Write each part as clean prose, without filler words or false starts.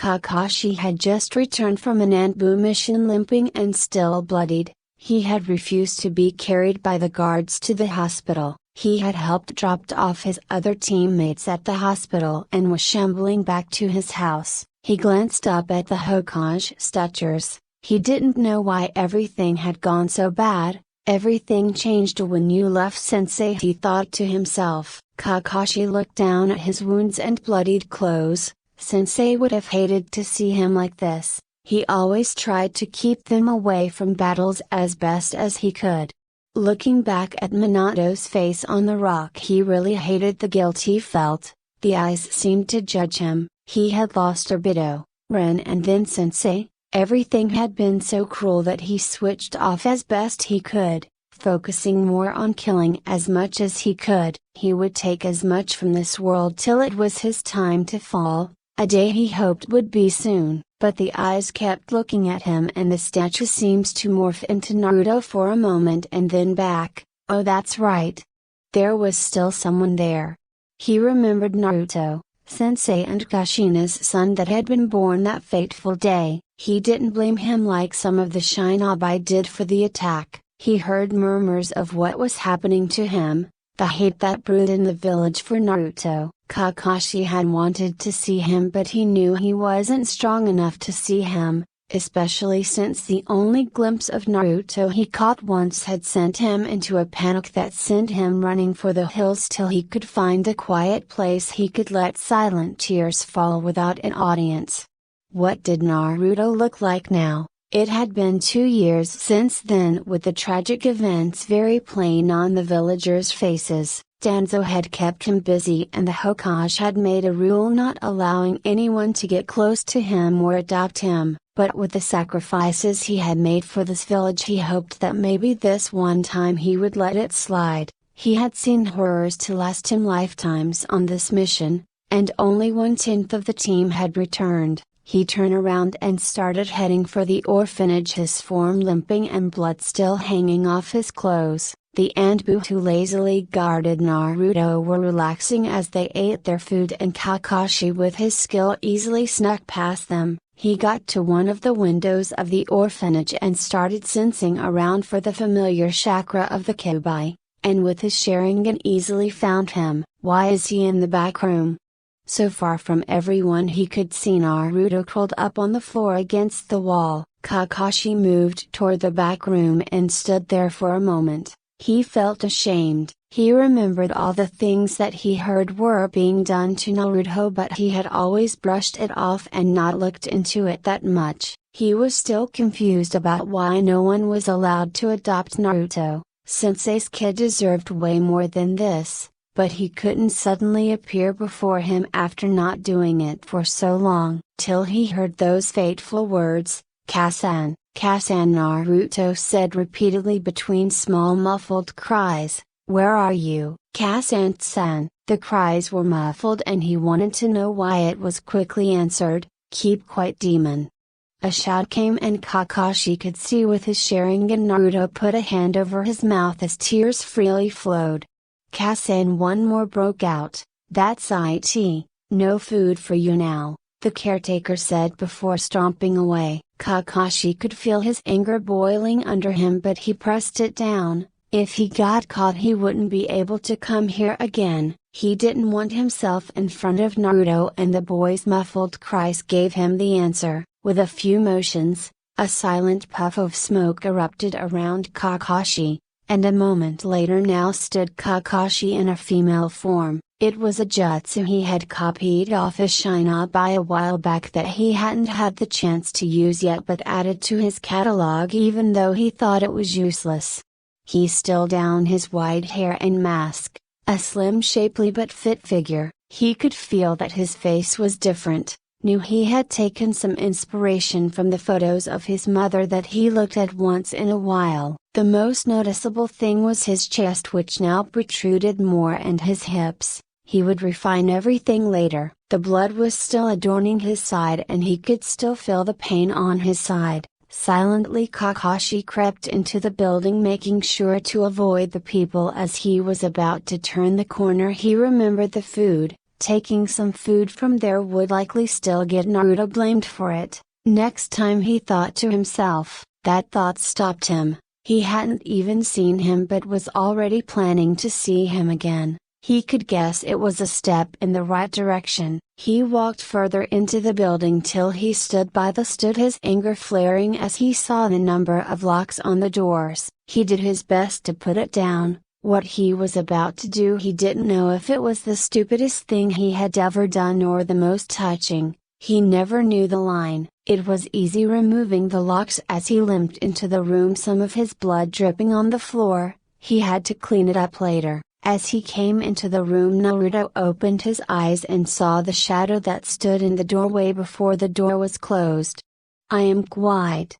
Kakashi had just returned from an Anbu mission limping and still bloodied. He had refused to be carried by the guards to the hospital. He had helped dropped off his other teammates at the hospital and was shambling back to his house. He glanced up at the Hokage statues. He didn't know why everything had gone so bad. Everything changed when you left sensei, he thought to himself. Kakashi looked down at his wounds and bloodied clothes. Sensei would have hated to see him like this. He always tried to keep them away from battles as best as he could. Looking back at Minato's face on the rock, he really hated the guilt he felt. The eyes seemed to judge him. He had lost Obito, Ren and then Sensei. Everything had been so cruel that he switched off as best he could, focusing more on killing as much as he could. He would take as much from this world till it was his time to fall, a day he hoped would be soon. But the eyes kept looking at him and the statue seems to morph into Naruto for a moment and then back. Oh, that's right. There was still someone there. He remembered Naruto, Sensei and Kushina's son that had been born that fateful day. He didn't blame him like some of the Shinobi did for the attack. He heard murmurs of what was happening to him, the hate that brewed in the village for Naruto. Kakashi had wanted to see him, but he knew he wasn't strong enough to see him, especially since the only glimpse of Naruto he caught once had sent him into a panic that sent him running for the hills till he could find a quiet place he could let silent tears fall without an audience. What did Naruto look like now? It had been 2 years since then, with the tragic events very plain on the villagers' faces. Danzo had kept him busy and the Hokage had made a rule not allowing anyone to get close to him or adopt him, but with the sacrifices he had made for this village he hoped that maybe this one time he would let it slide. He had seen horrors to last him lifetimes on this mission, and only 1/10 of the team had returned. He turned around and started heading for the orphanage, his form limping and blood still hanging off his clothes. The Anbu who lazily guarded Naruto were relaxing as they ate their food and Kakashi with his skill easily snuck past them. He got to one of the windows of the orphanage and started sensing around for the familiar chakra of the Kyuubi, and with his Sharingan easily found him. Why is he in the back room? So far from everyone he could see Naruto curled up on the floor against the wall. Kakashi moved toward the back room and stood there for a moment. He felt ashamed. He remembered all the things that he heard were being done to Naruto, but he had always brushed it off and not looked into it that much. He was still confused about why no one was allowed to adopt Naruto. Sensei's kid deserved way more than this, but he couldn't suddenly appear before him after not doing it for so long, till he heard those fateful words, Kasan. Kasan, Naruto said repeatedly between small muffled cries. Where are you, Kasan-san? The cries were muffled and he wanted to know why. It was quickly answered, keep quiet, demon. A shout came and Kakashi could see with his Sharingan. Naruto put a hand over his mouth as tears freely flowed. Kasan, one more broke out. That's it, no food for you now, the caretaker said before stomping away. Kakashi could feel his anger boiling under him, but he pressed it down. If he got caught he wouldn't be able to come here again. He didn't want himself in front of Naruto, and the boy's muffled cries gave him the answer. With a few motions, a silent puff of smoke erupted around Kakashi, and a moment later now stood Kakashi in a female form. It was a jutsu he had copied off his Shinobi a while back that he hadn't had the chance to use yet, but added to his catalog even though he thought it was useless. He still down his white hair and mask, a slim shapely but fit figure. He could feel that his face was different, knew he had taken some inspiration from the photos of his mother that he looked at once in a while. The most noticeable thing was his chest, which now protruded more, and his hips. He would refine everything later. The blood was still adorning his side and he could still feel the pain on his side. Silently Kakashi crept into the building, making sure to avoid the people as he was about to turn the corner. He remembered the food. Taking some food from there would likely still get Naruto blamed for it. Next time, he thought to himself. That thought stopped him. He hadn't even seen him but was already planning to see him again. He could guess it was a step in the right direction. He walked further into the building till he stood by his anger flaring as he saw the number of locks on the doors. He did his best to put it down. What he was about to do, he didn't know if it was the stupidest thing he had ever done or the most touching. He never knew the line. It was easy removing the locks as he limped into the room, some of his blood dripping on the floor. He had to clean it up later. As he came into the room, Naruto opened his eyes and saw the shadow that stood in the doorway before the door was closed. "I am quite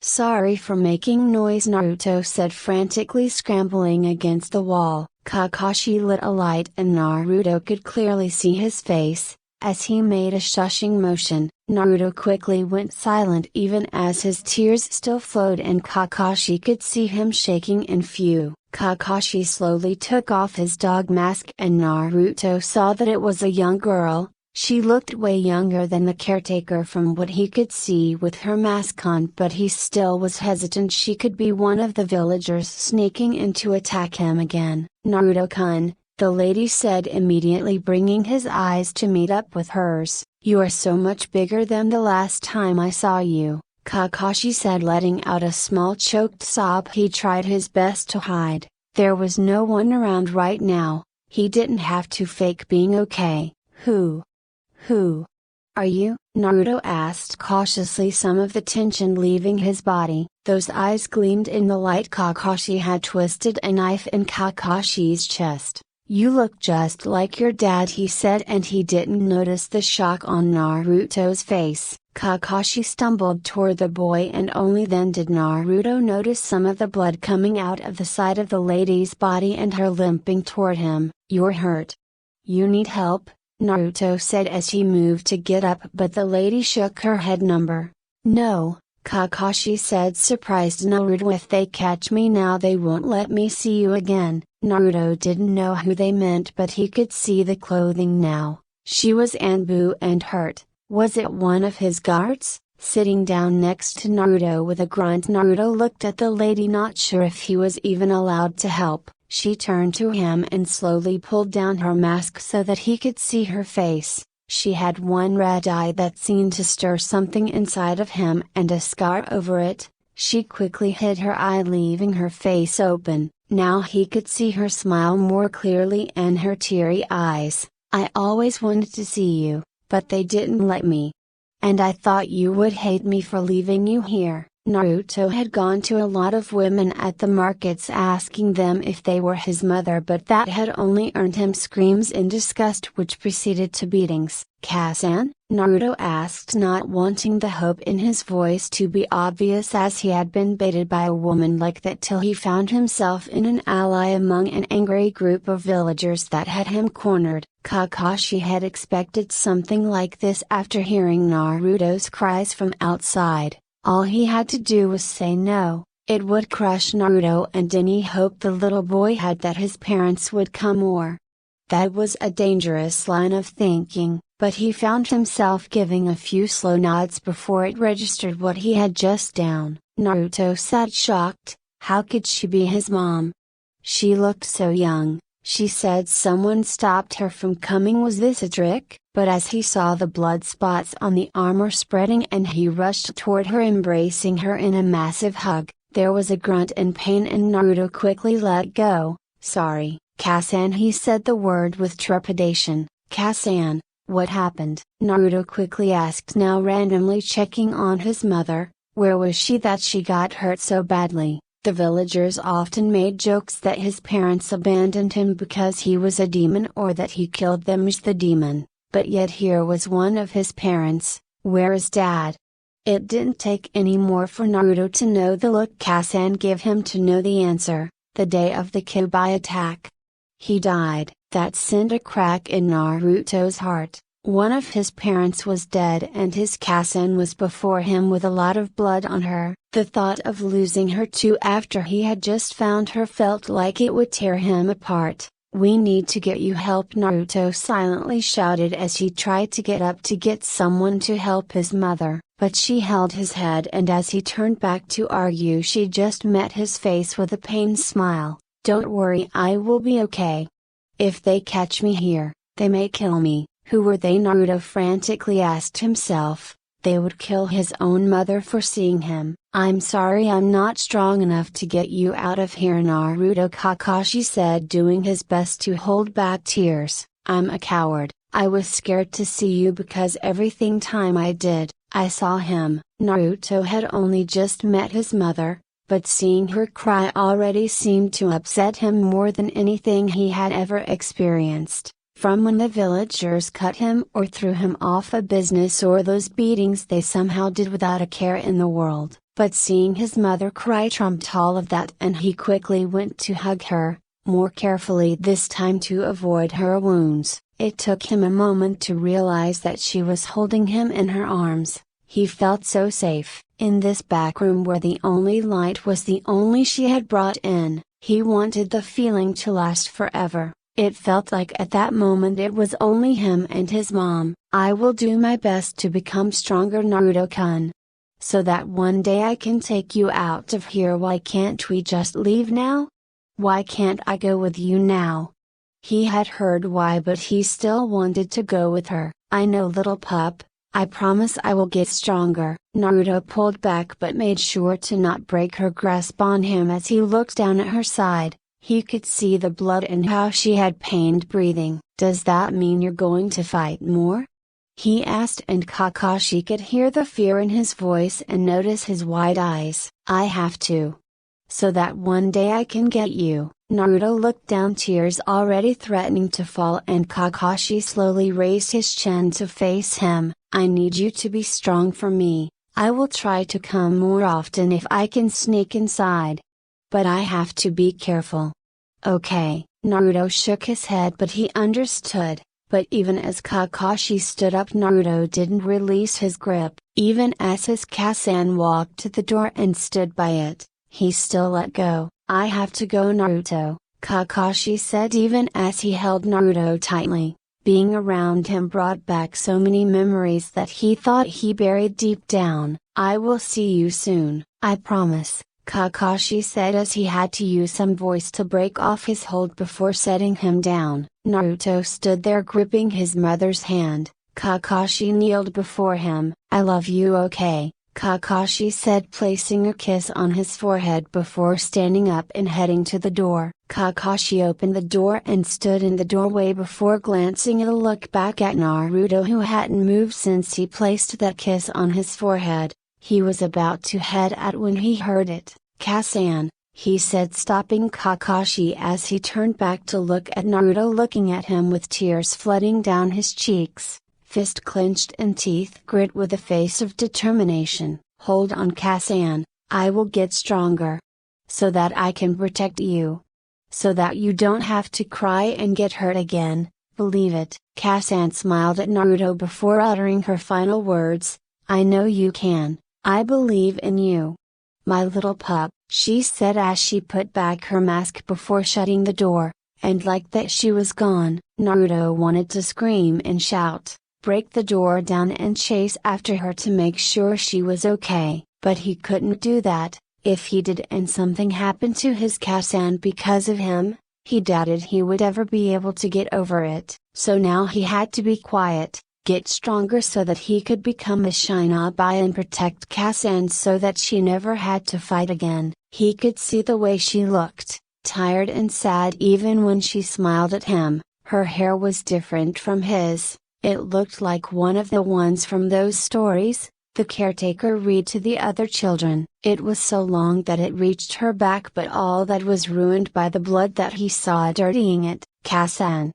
sorry for making noise," Naruto said, frantically scrambling against the wall. Kakashi lit a light and Naruto could clearly see his face. As he made a shushing motion, Naruto quickly went silent even as his tears still flowed and Kakashi could see him shaking in fear. Kakashi slowly took off his dog mask and Naruto saw that it was a young girl. She looked way younger than the caretaker from what he could see with her mask on, but he still was hesitant she could be one of the villagers sneaking in to attack him again. "Naruto-kun," the lady said, immediately bringing his eyes to meet up with hers. "You are so much bigger than the last time I saw you," Kakashi said, letting out a small choked sob he tried his best to hide. There was no one around right now. He didn't have to fake being okay. Who are you?" Naruto asked cautiously, some of the tension leaving his body. Those eyes gleamed in the light. Kakashi had twisted a knife in Kakashi's chest. "You look just like your dad," he said, and he didn't notice the shock on Naruto's face. Kakashi stumbled toward the boy and only then did Naruto notice some of the blood coming out of the side of the lady's body and her limping toward him. "You're hurt. You need help?" Naruto said as he moved to get up, but the lady shook her head. "No," Kakashi said, surprised. "Naruto, if they catch me now they won't let me see you again." Naruto didn't know who they meant, but he could see the clothing now. She was Anbu and hurt. Was it one of his guards? Sitting down next to Naruto with a grunt, Naruto looked at the lady, not sure if he was even allowed to help. She turned to him and slowly pulled down her mask so that he could see her face. She had one red eye that seemed to stir something inside of him and a scar over it. She quickly hid her eye, leaving her face open. Now he could see her smile more clearly and her teary eyes. "I always wanted to see you, but they didn't let me. And I thought you would hate me for leaving you here." Naruto had gone to a lot of women at the markets asking them if they were his mother, but that had only earned him screams in disgust which preceded to beatings. "Kasan?" Naruto asked, not wanting the hope in his voice to be obvious, as he had been baited by a woman like that till he found himself in an ally among an angry group of villagers that had him cornered. Kakashi had expected something like this after hearing Naruto's cries from outside. All he had to do was say no. It would crush Naruto and any hope the little boy had that his parents would come, or. That was a dangerous line of thinking, but he found himself giving a few slow nods before it registered what he had just done. Naruto sat shocked. How could she be his mom? She looked so young. She said someone stopped her from coming. Was this a trick? But as he saw the blood spots on the armor spreading and he rushed toward her, embracing her in a massive hug, there was a grunt in pain and Naruto quickly let go. "Sorry, Kasan," he said the word with trepidation. "Kasan, what happened?" Naruto quickly asked, now randomly checking on his mother. Where was she that she got hurt so badly? The villagers often made jokes that his parents abandoned him because he was a demon or that he killed them as the demon, but yet here was one of his parents. Where is Dad? It didn't take any more for Naruto to know the look Kasan gave him to know the answer. The day of the Kyuubi attack. He died. That sent a crack in Naruto's heart. One of his parents was dead and his Kasan was before him with a lot of blood on her. The thought of losing her too after he had just found her felt like it would tear him apart. We need to get you help, Naruto silently shouted as he tried to get up to get someone to help his mother, but she held his head, and as he turned back to argue she just met his face with a pained smile. Don't worry, I will be okay. If they catch me here, they may kill me. Who were they? Naruto frantically asked himself. They would kill his own mother for seeing him. I'm sorry, I'm not strong enough to get you out of here, Naruto, Kakashi said, doing his best to hold back tears. I'm a coward. I was scared to see you because everything time I did, I saw him. Naruto had only just met his mother, but seeing her cry already seemed to upset him more than anything he had ever experienced. From when the villagers cut him or threw him off a business, or those beatings they somehow did without a care in the world. But seeing his mother cry trumped all of that, and he quickly went to hug her, more carefully this time to avoid her wounds. It took him a moment to realize that she was holding him in her arms. He felt so safe. In this back room where the only light was the only she had brought in, he wanted the feeling to last forever. It felt like at that moment it was only him and his mom. I will do my best to become stronger, Naruto-kun. So that one day I can take you out of here. Why can't we just leave now? Why can't I go with you now? He had heard why, but he still wanted to go with her. I know, little pup. I promise I will get stronger. Naruto pulled back but made sure to not break her grasp on him as he looked down at her side. He could see the blood and how she had pained breathing. Does that mean you're going to fight more? He asked, and Kakashi could hear the fear in his voice and notice his wide eyes. I have to. So that one day I can get you. Naruto looked down, tears already threatening to fall, and Kakashi slowly raised his chin to face him. I need you to be strong for me. I will try to come more often if I can sneak inside. But I have to be careful. Okay. Naruto shook his head, but he understood. But even as Kakashi stood up, Naruto didn't release his grip. Even as his Kasan walked to the door and stood by it, he still let go. I have to go, Naruto, Kakashi said even as he held Naruto tightly. Being around him brought back so many memories that he thought he buried deep down. I will see you soon, I promise, Kakashi said as he had to use some voice to break off his hold before setting him down. Naruto stood there gripping his mother's hand. Kakashi kneeled before him. I love you, okay, Kakashi said, placing a kiss on his forehead before standing up and heading to the door. Kakashi opened the door and stood in the doorway before glancing a look back at Naruto, who hadn't moved since he placed that kiss on his forehead. He was about to head out when he heard it. Kasan, he said, stopping Kakashi as he turned back to look at Naruto, looking at him with tears flooding down his cheeks, fist clenched and teeth grit with a face of determination. Hold on, Kasan, I will get stronger. So that I can protect you. So that you don't have to cry and get hurt again, believe it. Kasan smiled at Naruto before uttering her final words. I know you can, I believe in you. My little pup, she said as she put back her mask before shutting the door, and like that she was gone. Naruto wanted to scream and shout, break the door down and chase after her to make sure she was okay, but he couldn't do that. If he did and something happened to his Kasan because of him, he doubted he would ever be able to get over it. So now he had to be quiet, get stronger so that he could become a Shinobi and protect Kasan so that she never had to fight again. He could see the way she looked, tired and sad even when she smiled at him. Her hair was different from his, it looked like one of the ones from those stories the caretaker read to the other children. It was so long that it reached her back, but all that was ruined by the blood that he saw dirtying it. Kasan,